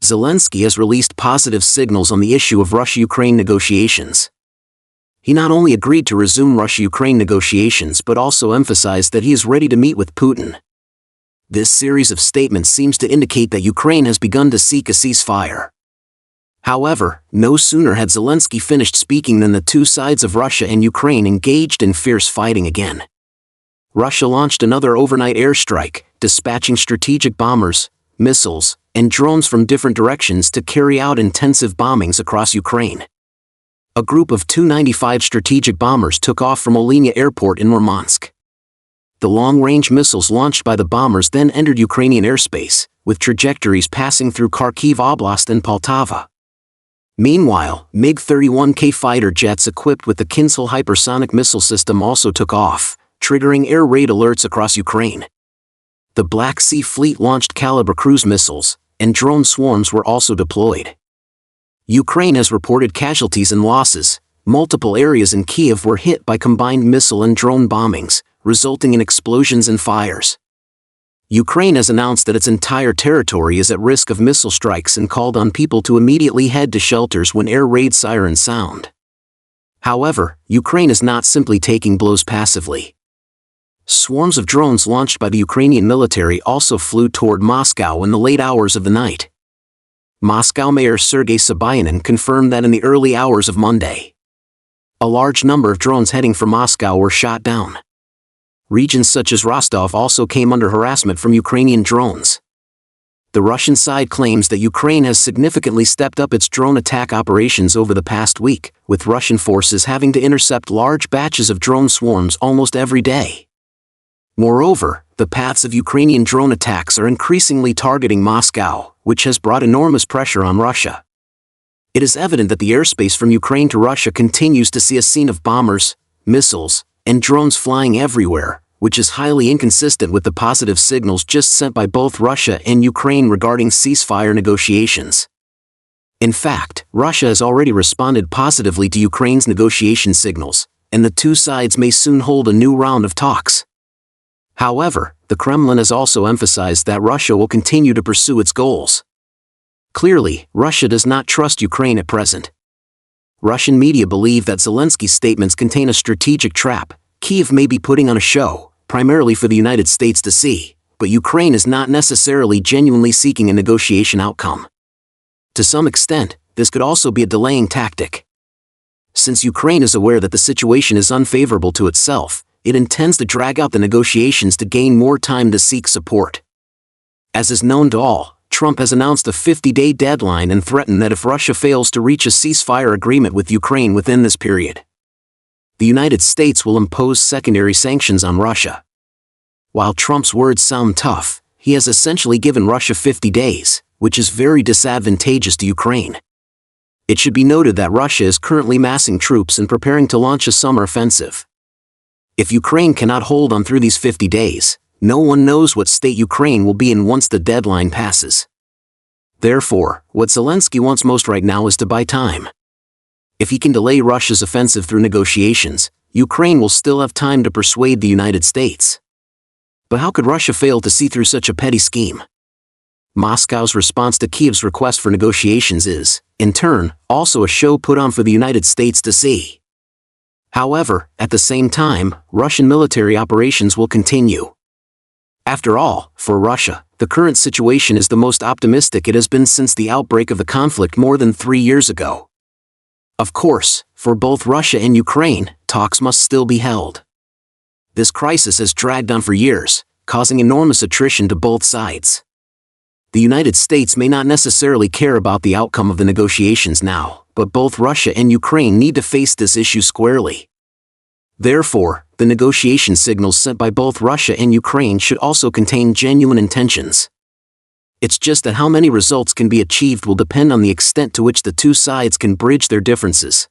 Zelensky has released positive signals on the issue of Russia-Ukraine negotiations. He not only agreed to resume Russia-Ukraine negotiations but also emphasized that he is ready to meet with Putin. This series of statements seems to indicate that Ukraine has begun to seek a ceasefire. However, no sooner had Zelensky finished speaking than the two sides of Russia and Ukraine engaged in fierce fighting again. Russia launched another overnight airstrike, dispatching strategic bombers, missiles, and drones from different directions to carry out intensive bombings across Ukraine. A group of Tu-95 strategic bombers took off from Olynya Airport in Murmansk. The long-range missiles launched by the bombers then entered Ukrainian airspace, with trajectories passing through Kharkiv Oblast and Poltava. Meanwhile, MiG-31K fighter jets equipped with the Kinzhal hypersonic missile system also took off, triggering air raid alerts across Ukraine. The Black Sea Fleet launched Kalibr cruise missiles, and drone swarms were also deployed. Ukraine has reported casualties and losses. Multiple areas in Kyiv were hit by combined missile and drone bombings, resulting in explosions and fires. Ukraine has announced that its entire territory is at risk of missile strikes and called on people to immediately head to shelters when air raid sirens sound. However, Ukraine is not simply taking blows passively. Swarms of drones launched by the Ukrainian military also flew toward Moscow in the late hours of the night. Moscow Mayor Sergei Sobyanin confirmed that in the early hours of Monday, a large number of drones heading for Moscow were shot down. Regions such as Rostov also came under harassment from Ukrainian drones. The Russian side claims that Ukraine has significantly stepped up its drone attack operations over the past week, with Russian forces having to intercept large batches of drone swarms almost every day. Moreover, the paths of Ukrainian drone attacks are increasingly targeting Moscow, which has brought enormous pressure on Russia. It is evident that the airspace from Ukraine to Russia continues to see a scene of bombers, missiles, and drones flying everywhere, which is highly inconsistent with the positive signals just sent by both Russia and Ukraine regarding ceasefire negotiations. In fact, Russia has already responded positively to Ukraine's negotiation signals, and the two sides may soon hold a new round of talks. However, the Kremlin has also emphasized that Russia will continue to pursue its goals. Clearly, Russia does not trust Ukraine at present. Russian media believe that Zelensky's statements contain a strategic trap. Kyiv may be putting on a show, primarily for the United States to see, but Ukraine is not necessarily genuinely seeking a negotiation outcome. To some extent, this could also be a delaying tactic. Since Ukraine is aware that the situation is unfavorable to itself, it intends to drag out the negotiations to gain more time to seek support. As is known to all, Trump has announced a 50-day deadline and threatened that if Russia fails to reach a ceasefire agreement with Ukraine within this period, the United States will impose secondary sanctions on Russia. While Trump's words sound tough, he has essentially given Russia 50 days, which is very disadvantageous to Ukraine. It should be noted that Russia is currently massing troops and preparing to launch a summer offensive. If Ukraine cannot hold on through these 50 days, no one knows what state Ukraine will be in once the deadline passes. Therefore, what Zelensky wants most right now is to buy time. If he can delay Russia's offensive through negotiations, Ukraine will still have time to persuade the United States. But how could Russia fail to see through such a petty scheme? Moscow's response to Kyiv's request for negotiations is, in turn, also a show put on for the United States to see. However, at the same time, Russian military operations will continue. After all, for Russia, the current situation is the most optimistic it has been since the outbreak of the conflict more than 3 years ago. Of course, for both Russia and Ukraine, talks must still be held. This crisis has dragged on for years, causing enormous attrition to both sides. The United States may not necessarily care about the outcome of the negotiations now, but both Russia and Ukraine need to face this issue squarely. Therefore, the negotiation signals sent by both Russia and Ukraine should also contain genuine intentions. It's just that how many results can be achieved will depend on the extent to which the two sides can bridge their differences.